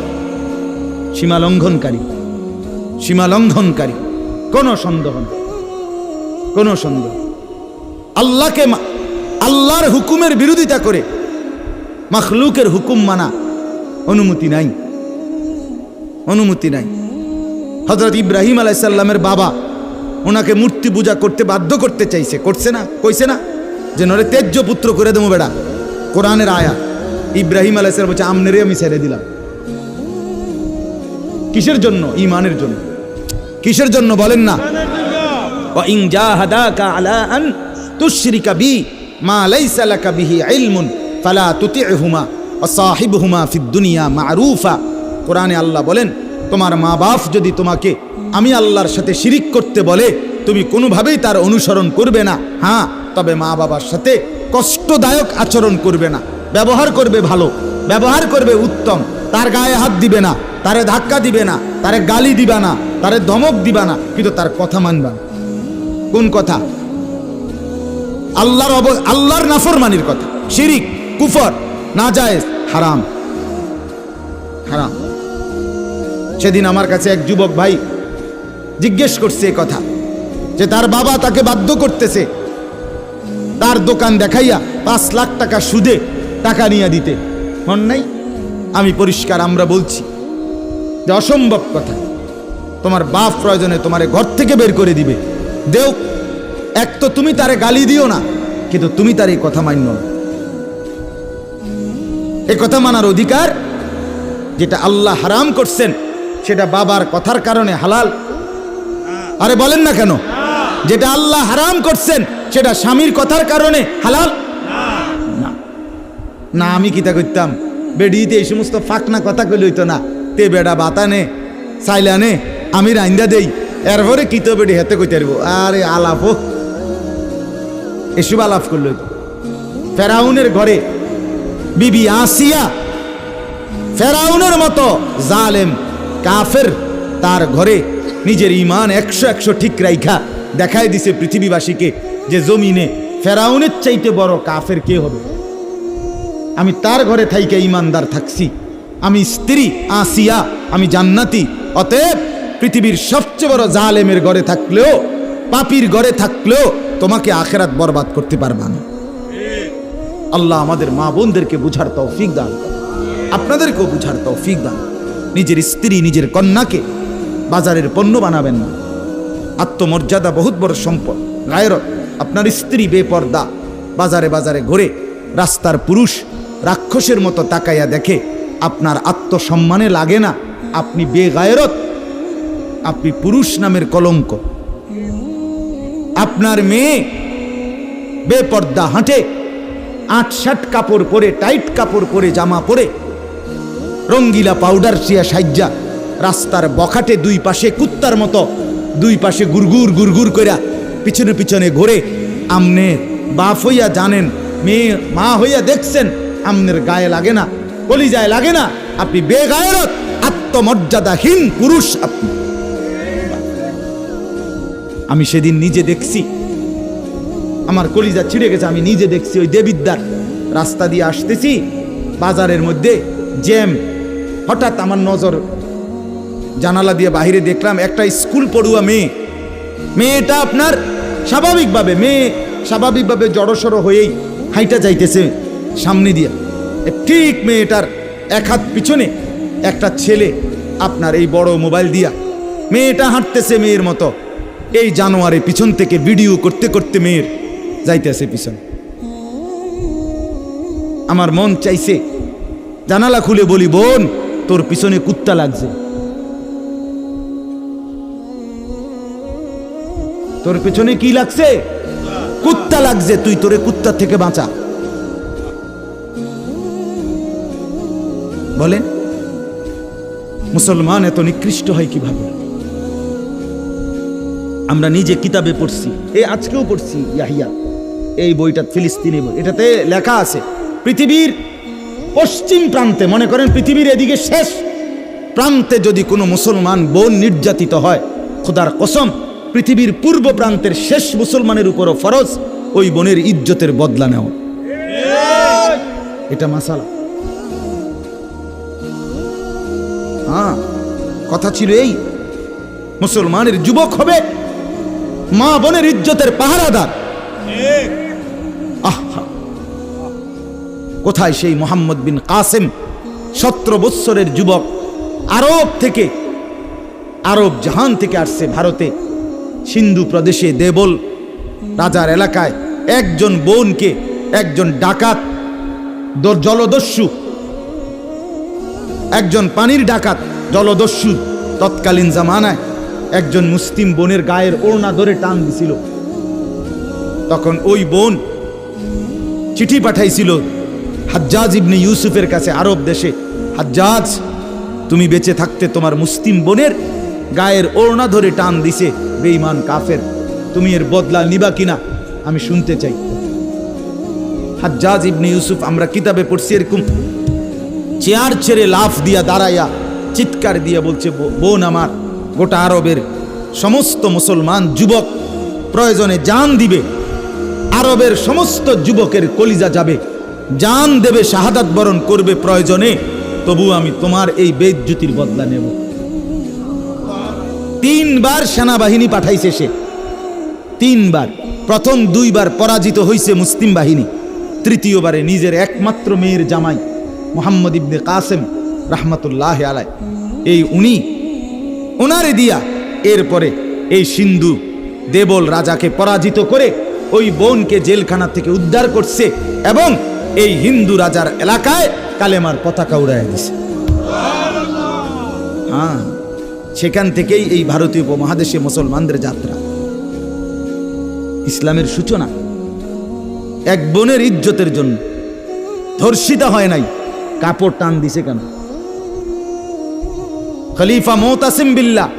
সীমা লঙ্ঘনকারী, সীমা লঙ্ঘনকারী। কোনো সন্দেহ নেই, কোনো সন্দেহ। আল্লাহর হুকুমের বিরোধিতা করে মাখলুকের হুকুম মানা অনুমতি নাই, অনুমতি নাই। হযরত ইব্রাহিম আলাইহিস সালামের বাবা ওনাকে মূর্তি পূজা করতে বাধ্য করতে চাইছে, করছে না? কইছে না যে নরে তেজ্য পুত্র করে দেবো বেড়া? কোরআনের আয়াত। ইব্রাহিম আলাইহিস সালাম বলছে আমনেরে আমি ছেড়ে দিলাম। কিসের জন্য? ঈমানের জন্য। কিসের জন্য বলেন না? ওয়া ইন জাহাদাকা আলা আন তুশরিকা বি মা লাইসা লাকা বিহি ইলমুন ফালা তুতি'হুমা ওয়া সাহিবহুমা ফিদ দুনিয়া মা'রুফা। কোরআনে আল্লাহ বলেন, তোমার মা বাপ যদি তোমাকে আমি আল্লাহর সাথে শিরিক করতে বলে, তুমি কোনোভাবেই তার অনুসরণ করবে না। হ্যাঁ, তবে মা বাবার সাথে কষ্টদায়ক আচরণ করবে না, ব্যবহার করবে ভালো, ব্যবহার করবে উত্তম। তার গায়ে হাত দিবে না, তারে ধাক্কা দিবে না, তারে গালি দিবা না, তারে ধমক দিবা না, কিন্তু তার কথা মানবা না। কোন কথা? আল্লাহর নাফরমানির কথা। শিরিক, কুফর, নাজায়েজ, হারাম, হারাম। সেদিন আমার কাছে এক যুবক ভাই জিজ্ঞেস করছে এই কথা, যে তার বাবা তাকে বাধ্য করতেছে তার দোকান দেখাইয়া 5 লাখ টাকা সুদে টাকা নিয়ে দিতে। মন নাই? আমি পরিষ্কার আমরা বলছি যে অসম্ভব কথা। তোমার বাপ প্রয়োজনে তোমারে ঘর থেকে বের করে দিবে, দেও। এক তো তুমি তারে গালি দিও না, কিন্তু তুমি তার এই কথা মান্য না। এই কথা মানার অধিকার, যেটা আল্লাহ হারাম করছেন সেটা বাবার কথার কারণে হালাল? আরে বলেন না কেন? যেটা আল্লাহ হারাম করছেন সেটা স্বামীর কথার কারণে হালাল না। না, আমি কিতা করতাম, বেডিতে এই সমস্ত ফাঁকনা কথা কইলে হইতো না। তে বেড়া বাতানে চাইলানে আমি রাইন্দা দেই, এরপরে কিত বেডি হেতে কইতে পারবো। আরে আলাপ এসব আলাপ করল। ফেরাউনের ঘরে বিবি আসিয়া ফেরাউনের মতো জালেম কাফের, তার ঘরে নিজের ঈমান 100 ঠিক রাইখা দেখাই দিছে পৃথিবীবাসীকে যে জমিনে ফেরাউনের চাইতে বড় কাফের কে হবে। আমি তার ঘরে থাইকে ঈমানদার থাকছি, আমি স্ত্রী আসিয়া, আমি জান্নাতি। অতএব পৃথিবীর সবচেয়ে বড় জালেমের ঘরে থাকলেও, পাপীর ঘরে থাকলেও তোমাকে আখিরাত বরবাদ করতে পারবা না। আল্লাহ আমাদের মা বোনদেরকে বুঝার তৌফিক দান, আপনাদেরকেও বুঝার তৌফিক দান। নিজের স্ত্রী, নিজের কন্যাকে বাজারের পণ্য বানাবেন না। আত্মমর্যাদা বহুত বড় সম্পদ, গায়রত। আপনার স্ত্রী বেপর্দা বাজারে বাজারে ঘুরে, রাস্তার পুরুষ রাক্ষসের মতো তাকাইয়া দেখে, আপনার আত্মসম্মানে লাগে না, আপনি বেগায়রত, আপনি পুরুষ নামের কলঙ্ক। আপনার মেয়ে বেপর্দা হাঁটে, 8-7 কাপড় পরে, টাইট কাপড় পরে, জামা পরে, রঙ্গিলা পাউডার সিয়া সাজ্জা রাস্তার বখাটে দুই পাশে কুত্তার মতো দুই পাশে গুরগুর গুরগুর কইরা পিছনে পিছনে ঘুরে। আমনে বাপ হইয়া জানেন, মেয়ে মা হইয়া দেখছেন, আমনের গায়ে লাগে না, কলিজায় লাগে না। আপনি বেগায়রত, আত্মমর্যাদাহীন পুরুষ আপনি। আমি সেদিন নিজে দেখছি, আমার কলিজা ছিঁড়ে গেছে। আমি নিজে দেখছি, ওই দেবিদ্দার রাস্তা দিয়ে আসতেছি, বাজারের মধ্যে জ্যাম। হঠাৎ আমার নজর জানালা দিয়ে বাহিরে দেখলাম একটা স্কুল পড়ুয়া মেয়েটা আপনার স্বাভাবিকভাবে জড়সড় হয়েই হাইটা যাইতেছে সামনে দিয়ে। ঠিক মেয়েটার এক হাত পিছনে একটা ছেলে আপনার এই বড় মোবাইল দিয়া, মেয়েটা হাঁটতেছে মেয়ের মতো, এই জানোয়ারে পিছন থেকে ভিডিও করতে করতে মেয়ের যাইতেছে পিছন। আমার মন চাইছে জানালা খুলে বলি, বোন তোর পিছনে কুত্তা লাগছে, তোর পিছনে কি লাগছে? কুত্তা লাগছে, তুই তোরে কুত্তা থেকে বাঁচা। বলেন মুসলমান এত নিকৃষ্ট হয় কিভাবে? আমরা নিজে কিতাবে পড়ছি, এই আজকেও পড়ছি ইয়াহিয়া, এই বইটা ফিলিস্তিনি বই, এটাতে লেখা আছে পৃথিবীর পশ্চিম প্রান্তে, মনে করেন পৃথিবীর এদিকে শেষ প্রান্তে যদি কোনো মুসলমান বোন নির্যাতিত হয়, খোদার কসম পৃথিবীর পূর্ব প্রান্তের শেষ মুসলমানের উপরও ফরজ ওই বোনের ইজ্জতের বদলা নেওয়া। এটা মাসালা। কথা ছিল এই, মুসলমানের যুবক হবে মা বোনের ইজ্জতের পাহারাদার। কোথায় সেই মোহাম্মদ বিন কাসেম, 17 বৎসরের যুবক, আরব থেকে, আরব জাহান থেকে আসছে ভারতে, সিন্ধু প্রদেশে দেবল রাজার এলাকায় একজন বোনকে একজন ডাকাত, জলদস্যু, একজন পানির ডাকাত জলদস্যু তৎকালীন জামানায় একজন মুসলিম বোনের গায়ের ওড়না ধরে টান দিছিল। তখন ওই বোন চিঠি পাঠাইছিল হাজ্জাজ ইবনে ইউসুফের কাছে আরব দেশে, হাজ্জাজ তুমি বেঁচে থাকতে তোমার মুসলিম বোনের গায়ের ওড়না ধরে টান দিছে বেঈমান কাফের, তুমি এর বদলা নিবা কিনা আমি শুনতে চাই। হাজ্জাজ ইবনে ইউসুফ, আমরা কিতাবে পড়ছি, এরকম চেয়ার ছেড়ে লাফ দিয়া দাঁড়াইয়া চিৎকার দিয়া বলছে, বোন আমার, গোটা আরবের সমস্ত মুসলমান যুবক প্রয়োজনে জান দিবে, আরবের সমস্ত যুবকের কলিজা যাবে, জান দেবে, শাহাদাত বরণ করবে প্রয়োজনে, তবু আমি তোমার এই বেইজ্জতির বদলা নেব। 3 বার সেনাবাহিনী পাঠাইছে সে, 3 বার। প্রথম 2 বার পরাজিত হইছে মুসলিম বাহিনী, তৃতীয়বারে নিজের একমাত্র মেয়ের জামাই মোহাম্মদ ইবনে কাসেম রাহমাতুল্লাহ আলাই, এই উনি ওনারে দিয়া এরপরে এই সিন্ধু দেবল রাজাকে পরাজিত করে ওই বোনকে জেলখানা থেকে উদ্ধার করছে এবং এই হিন্দু রাজার এলাকায় কালেমার পতাকা উড়াইয়া দিছে। সেখান থেকেই এই ভারতীয় উপমহাদেশে মুসলমানদের যাত্রা, ইসলামের সূচনা। এক বোনের ইজ্জতের জন্য ধর্ষিতা হয় নাই, কাপড় টান দিছে কেন? খলিফা মুতাসিম বিল্লাহ,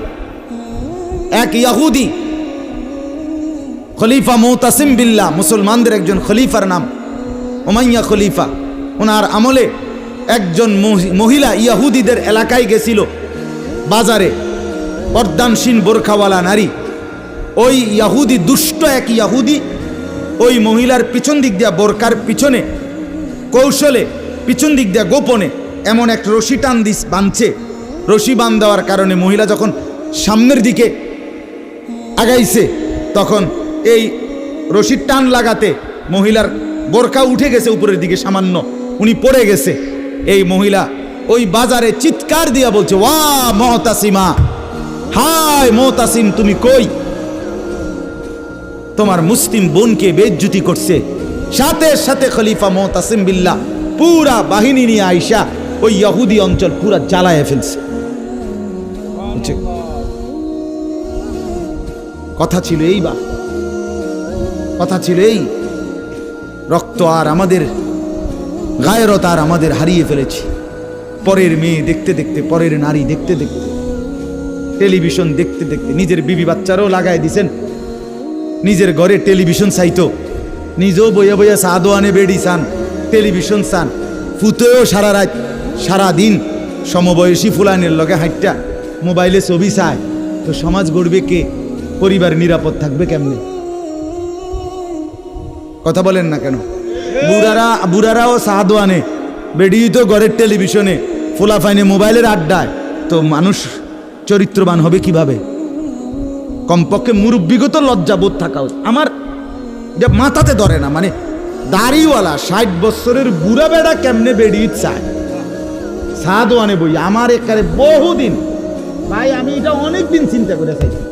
এক ইহুদি, খলিফা মুতাসিম বিল্লাহ, মুসলমানদের একজন খলিফার নাম উমাইয়া খলিফা। ওনার আমলে একজন মহিলা ইহুদিদের এলাকায় গেছিল, বাজারে, পর্দানসীন বোরখাওয়ালা নারী। ওই ইহুদি, দুষ্ট এক ইহুদি, ওই মহিলার পিছন দিক দিয়া, বোরকার পিছনে কৌশলে পিছন দিক দিয়া গোপনে এমন এক রশি টান দিস বাঁধছে। রশি বাঁধ দেওয়ার কারণে মহিলা যখন সামনের দিকে আগাইছে, তখন এই রশির টান লাগাতে মহিলার বোরকা উঠে গেছে উপরের দিকে সামান্য, উনি পড়ে গেছে। এই মহিলা ওই বাজারে চিৎকার দিয়া বলছে, ওয়া মুতাসিমা, হায় মুতাসিম তুমি কই? তোমার মুসলিম বোনকে বেইজ্জতি করছে। সাথে সাথে খলিফা মুতাসিম বিল্লাহ পুরা বাহিনী নিয়ে আইসা ওই ইহুদি অঞ্চল পুরা জ্বালায় ফেলছে। কথা ছিল এই, বা কথা ছিল এই, রক্ত আর আমাদের গায়রত আর আমাদের হারিয়ে ফেলেছি। পরের মেয়ে দেখতে দেখতে, পরের নারী দেখতে দেখতে, টেলিভিশন দেখতে দেখতে, নিজের বিবি বাচ্চারও লাগাই দিছেন, নিজের ঘরে টেলিভিশন চাইতো, নিজেও বইয়া বইয়া সাদো আনে বেড়ি চান, টেলিভিশন চান, ফুতেও সারা রাত সারা দিন সমবয়সী ফুলানের লগে হাইটটা মোবাইলে ছবি চায়, তো সমাজ গড়বে কে? পরিবার নিরাপদ থাকবে কেমনে? কথা বলেন না কেন? বুড়ারাও সাদো আনে, বেড়ি তো ঘরের টেলিভিশনে, ফুলাফাইনে মোবাইলের আড্ডায়, তো মানুষ চরিত্রবান হবে কিভাবে? কমপক্ষে মুরব্বিগত লজ্জাবোধ থাকা উচিত। আমার মাথাতে ধরে না, মানে দাড়িওয়ালা 60 বছরের বুড়া বেড়া কেমনে বেড়ি চায় সাদো আনে বই? আমার একারে বহুদিন ভাই, আমি এটা অনেকদিন চিন্তা করে চাইছি,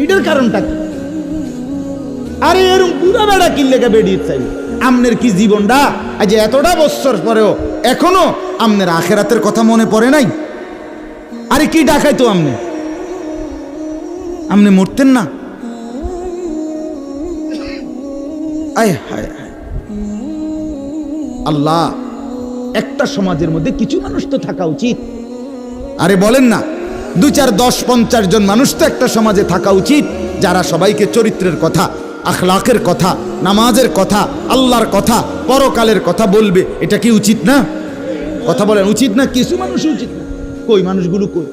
এটার কারণটা কি? আরে এরকম বুড়া বেড়া কিনলে বেড়ি চাই? আমনের কি জীবনটা আজ এতটা বছর পরেও এখনো আমনের আখেরাতের কথা মনে পড়ে নাই? আরে কি ডাকাই তো আমনে মরতেন না? আয় হায় হায়, আল্লাহ, একটা সমাজের মধ্যে কিছু মানুষ তো থাকা উচিত। আরে বলেন না, 2, 4, 10, 50 জন মানুষ তো একটা সমাজে থাকা উচিত, যারা সবাইকে চরিত্রের কথা, আখলাকের কথা, নামাজের কথা, আল্লাহর কথা, পরকালের কথা বলবে। এটা কি উচিত না? কথা বলেন, উচিত না? কিছু মানুষ উচিত না। কই মানুষগুলো কই?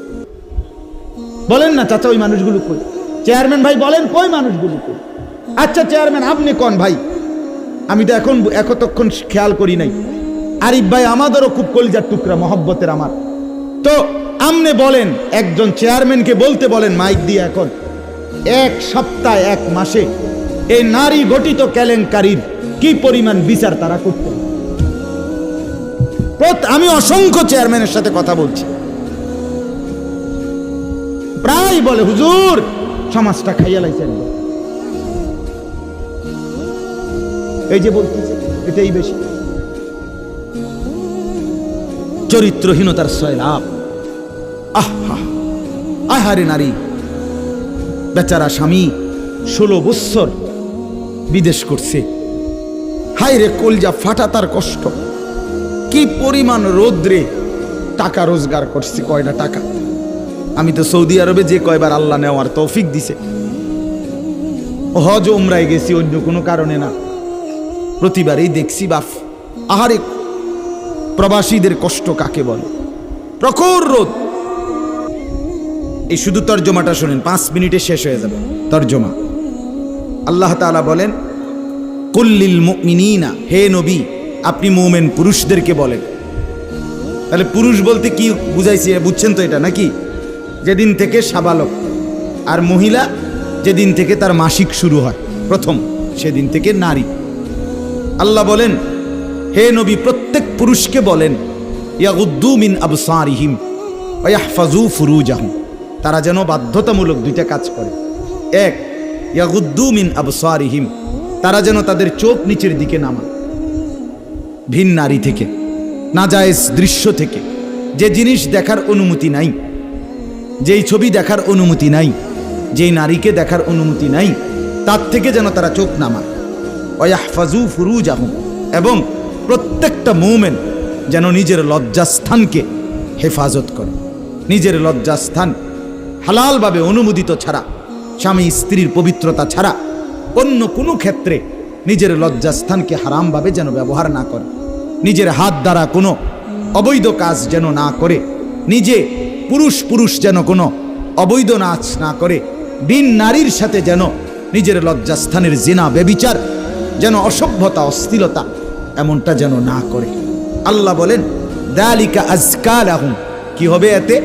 বলেন না চাচা, ওই মানুষগুলো কই? চেয়ারম্যান ভাই বলেন কই মানুষগুলিকে? আচ্ছা চেয়ারম্যান আপনি কোন ভাই, আমি তো এখন এতক্ষণ খেয়াল করি নাই। আরিফ ভাই আমাদেরও খুব কলিজার টুকরা, মহব্বতের আমার। তো আপনি বলেন, একজন চেয়ারম্যানকে বলতে বলেন মাইক দিয়ে, এখন এক সপ্তাহ এক মাসে এই নারী গঠিত কেলেঙ্কারির কি পরিমাণ বিচার তারা করতেন? আমি অসংখ্য চেয়ারম্যানের সাথে কথা বলছি, প্রায় বলে হুজুর সমাজটা খাইয়া লাইছেন। এই যে বলতেছে এটাই বেশি চরিত্রহীনতার সয়লাভ। আহা আহারে নারী, বেচারা স্বামী 16 বছর বিদেশ করছে, হায় রে কলজা ফাটা তার কষ্ট। কি পরিমাণ রোদ্রে টাকা রোজগার করছে, কয়টা টাকা। আমি তো সৌদি আরবে যে কয়বার আল্লাহ নেওয়ার তৌফিক দিছে, হজ উমরায় গেছি, অন্য কোনো কারণে না, প্রতিবারই দেখছি বাফ আহারে প্রবাসীদের কষ্ট কাকে বলে। প্রখর রোদ। এই শুধু তর্জমাটা শুনেন, 5 মিনিটে শেষ হয়ে যাবে তর্জমা। আল্লাহ তাআলা বলেন কুল্লিল মুমিনিনা, হে নবী আপনি মুমিন পুরুষদেরকে বলেন। তাহলে পুরুষ বলতে কি বুঝাইছি বুঝছেন তো এটা নাকি? যেদিন থেকে সাবালক, আর মহিলা যেদিন থেকে তার মাসিক শুরু হয় প্রথম, সেদিন থেকে নারী। আল্লাহ বলেন হে নবী প্রত্যেক পুরুষকে বলেন ইয়াগুদ্দু মিন আবসারিহিম ওয়া ইয়াহফাজু ফুরুজাহুম, তারা যেন বাধ্যতামূলক 2টা কাজ করে। এক, ইয়াগুদ্দু মিন আবসারিহিম, তারা যেন তাদের চোখ নিচের দিকে নামায় ভিন নারী থেকে, নাজায়েজ দৃশ্য থেকে, যে জিনিস দেখার অনুমতি নাই, যেই ছবি দেখার অনুমতি নাই, যেই নারীকে দেখার অনুমতি নাই, তার থেকে যেন তারা চোখ নামায়। ওয়া ইয়াহফাজু ফুরুজাহুম, এবং প্রত্যেকটা মুমিন যেন নিজের লজ্জাস্থানকে হেফাজত করে। নিজের লজ্জাস্থান হালালভাবে অনুমোদিত ছাড়া, স্বামী স্ত্রীর পবিত্রতা ছাড়া অন্য কোনো ক্ষেত্রে নিজের লজ্জাস্থানকে হারামভাবে যেন ব্যবহার না করে। নিজের হাত দ্বারা কোনো অবৈধ কাজ যেন না করে, নিজে পুরুষ যেন কোনো অবৈধ নাচ না করে, বিন নারীর সাথে যেন নিজের লজ্জাস্থানের জিনা ব্যভিচার, যেন অসভ্যতা অশ্লীলতা এমনটা যেন না করে। আল্লাহ বলেন যালিকা আযকা লাহুম, কি হবে এতে?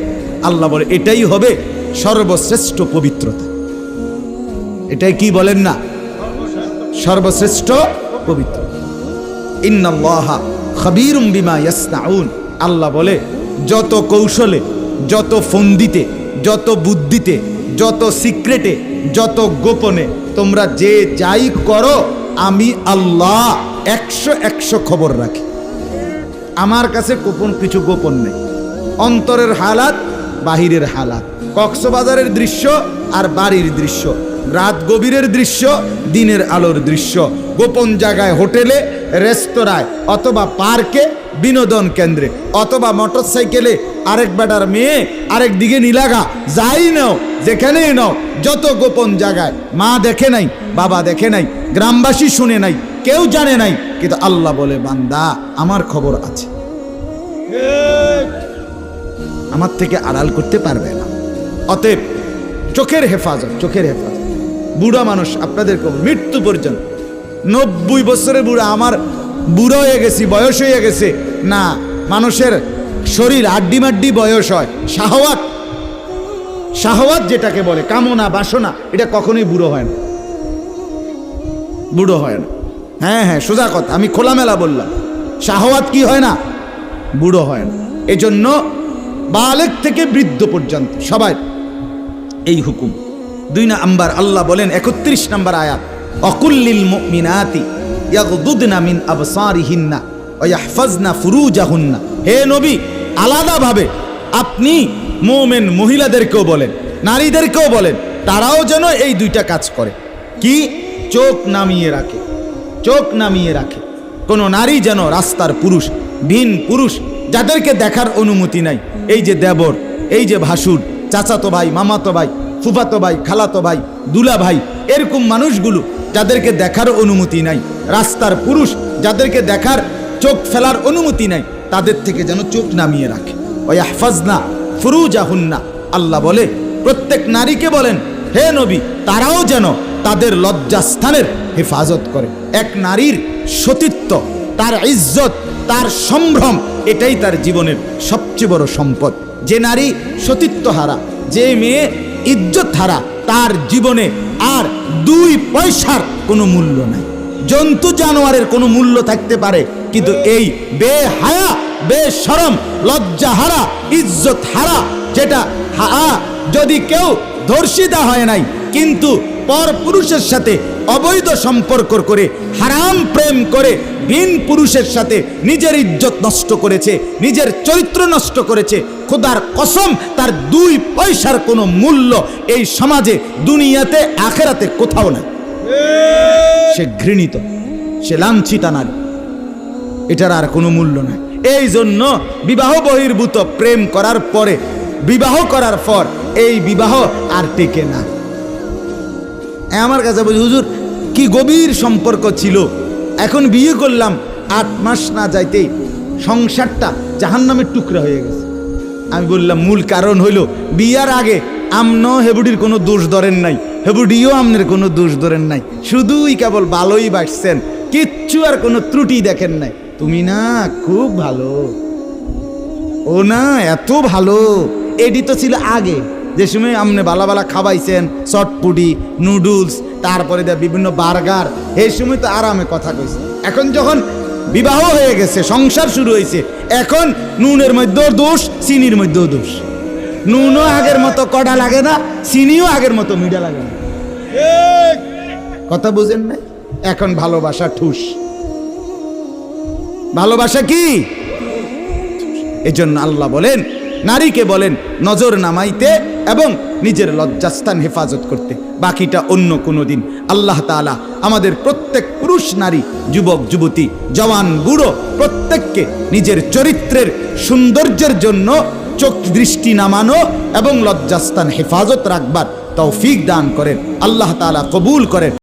আল্লাহ বলে এটাই হবে সর্বশ্রেষ্ঠ পবিত্রতা। এটাই কি বলেন না? সর্বশ্রেষ্ঠ পবিত্র। ইন্নাল্লাহা খাবীরুম বিমা ইয়াসনাউন, আল্লাহ বলে যত কৌশলে, যত ফন্দিতে, যত বুদ্ধিতে, যত সিক্রেটে, যত গোপনে তোমরা যে যাই করো, আমি আল্লাহ 100 খবর রাখি। আমার কাছে গোপন কিছু গোপন নেই। অন্তরের হালাত, বাহিরের হালাত, কক্সবাজারের দৃশ্য আর বাড়ির দৃশ্য, রাত গভীরের দৃশ্য, দিনের আলোর দৃশ্য, গোপন জায়গায়, হোটেলে, রেস্তোরাঁয়, অথবা পার্কে, বিনোদন কেন্দ্রে, অথবা মোটরসাইকেলে আরেক বেটার মেয়ে আরেক দিকে নিলাগা, যাই নাও যেখানেই নাও, যত গোপন জায়গায়, মা দেখে নাই, বাবা দেখে নাই, গ্রামবাসী শুনে নাই, কেউ জানে নাই, কিন্তু আল্লাহ বলে বান্দা আমার খবর আছে, আমার থেকে আড়াল করতে পারবে না। অতএব চোখের হেফাজত, চোখের হেফাজত। বুড়া মানুষ আপনাদেরকে মৃত্যু পর্যন্ত, 90 বছরের বুড়া, আমার বুড়ো হয়ে গেছি, বয়স হয়ে গেছে না, মানুষের শরীর আড্ডি মাড্ডি বয়স হয়। শাহওয়াত, শাহওয়াত যেটাকে বলে, কামনা বাসনা, এটা কখনোই বুড়ো হয় না, বুড়ো হয় না। হ্যাঁ সোজা কথা, আমি খোলামেলা বললাম, শাহওয়াত কি হয় না? বুড়ো হয় না। এজন্য বালেগ থেকে বৃদ্ধ পর্যন্ত সবাই এই হুকুম। 2 নাম্বার আল্লাহ বলেন 31 নম্বর আয়াত, অকুল্লিল মুমিনাতি ইয়াগদুদনা মিন আবসারিহিন্না ওয়া ইয়াহফাজনা ফুরুজাহুন্না, হে নবী আলাদাভাবে আপনি মুমিন মহিলাদেরকেও বলেন, নারীদেরকেও বলেন, তারাও যেন এই 2টা কাজ করে। কি? চোখ নামিয়ে রাখে, চোখ নামিয়ে রাখে। কোনো নারী যেন রাস্তার পুরুষ, ভিন পুরুষ, যাদেরকে দেখার অনুমতি নাই, এই যে দেবর, এই যে ভাসুর, চাচাতো ভাই, মামাতো ভাই, ফুফাতো ভাই, খালাতো ভাই, দুলা ভাই, এরকম মানুষগুলো যাদেরকে দেখার অনুমতি নাই, রাস্তার পুরুষ যাদেরকে দেখার, চোখ ফেলার অনুমতি নাই, তাদের থেকে যেন চোখ নামিয়ে রাখে। ওয়া ইয়াহফাজনা ফুরুজাহুন্না, আল্লাহ বলে প্রত্যেক নারীকে বলেন হে নবী, তারাও যেন তাদের লজ্জাস্থানের হেফাজত করে। এক নারীর সতীত্ব, তার ইজ্জত, তার সম্ভ্রম, এটাই তার জীবনের সবচেয়ে বড় সম্পদ। যে নারী সতীত্ব হারা, যে মেয়ে ইজ্জত হারা, তার জীবনে আর 2 পয়সার কোনো মূল্য নাই। জন্তু জানোয়ারের কোনো মূল্য থাকতে পারে, কিন্তু এই বেহায়া, বেশরম, লজ্জা হারা, ইজ্জত হারা, যেটা যদি কেউ ধর্ষিতা হয় নাই কিন্তু পর পুরুষের সাথে অবৈধ সম্পর্ক করে, হারাম প্রেম করে, ভিন পুরুষের সাথে নিজের ইজ্জত নষ্ট করেছে, নিজের চরিত্র নষ্ট করেছে, খোদার কসম তার 2 পয়সার কোনো মূল্য এই সমাজে, দুনিয়াতে, আখেরাতে কোথাও নাই। সে ঘৃণিত, সে লাঞ্ছিতা নারী, এটার আর কোনো মূল্য নাই। এই জন্য বিবাহ বহির্ভূত প্রেম করার পরে, বিবাহ করার পর এই বিবাহ আর টেকে না। আমার কাছে বলি, হুজুর কি গভীর সম্পর্ক ছিল, এখন বিয়ে করলাম, 8 মাস না যাইতেই সংসারটা জাহান্নামের টুকরা হয়ে গেছে। আমি বললাম মূল কারণ হইল বিয়ার আগে আমনো হেবুডির কোনো দোষ ধরেন নাই, হেবুডিও আমনের কোনো দোষ ধরেন নাই, শুধুই কেবল ভালোই বাসছেন, কিচ্ছু আর কোনো ত্রুটি দেখেন নাই। তুমি না খুব ভালো, ও না এত ভালো, এডি তো ছিল আগে, যে সময় আপনি বালা বালা খাওয়াইছেন, চটপুটি, নুডলস, তারপরে বিভিন্ন বার্গার, এই সময় তো আরামে কথা কইছে। এখন যখন বিবাহ হয়ে গেছে, সংসার শুরু হয়েছে, এখন নুনের মধ্যেও দোষ, চিনির মধ্যেও দোষ। নুনও আগের মতো কড়া লাগে না, চিনিও আগের মতো মিঠা লাগে না। কথা বুঝেন না? এখন ভালোবাসা ঠুস। ভালোবাসা কি? এজন্য আল্লাহ বলেন, নারীকে বলেন নজর নামাইতে এবং নিজের লজ্জাস্থান হেফাজত করতে, বাকিটা অন্য কোনো দিন। আল্লাহ তাআলা আমাদের প্রত্যেক পুরুষ, নারী, যুবক, যুবতী, জওয়ান, বুড়ো প্রত্যেককে নিজের চরিত্রের সৌন্দর্যের জন্য চোখ দৃষ্টি নামানো এবং লজ্জাস্থান হেফাজত রাখবার তৌফিক দান করেন। আল্লাহ তাআলা কবুল করেন।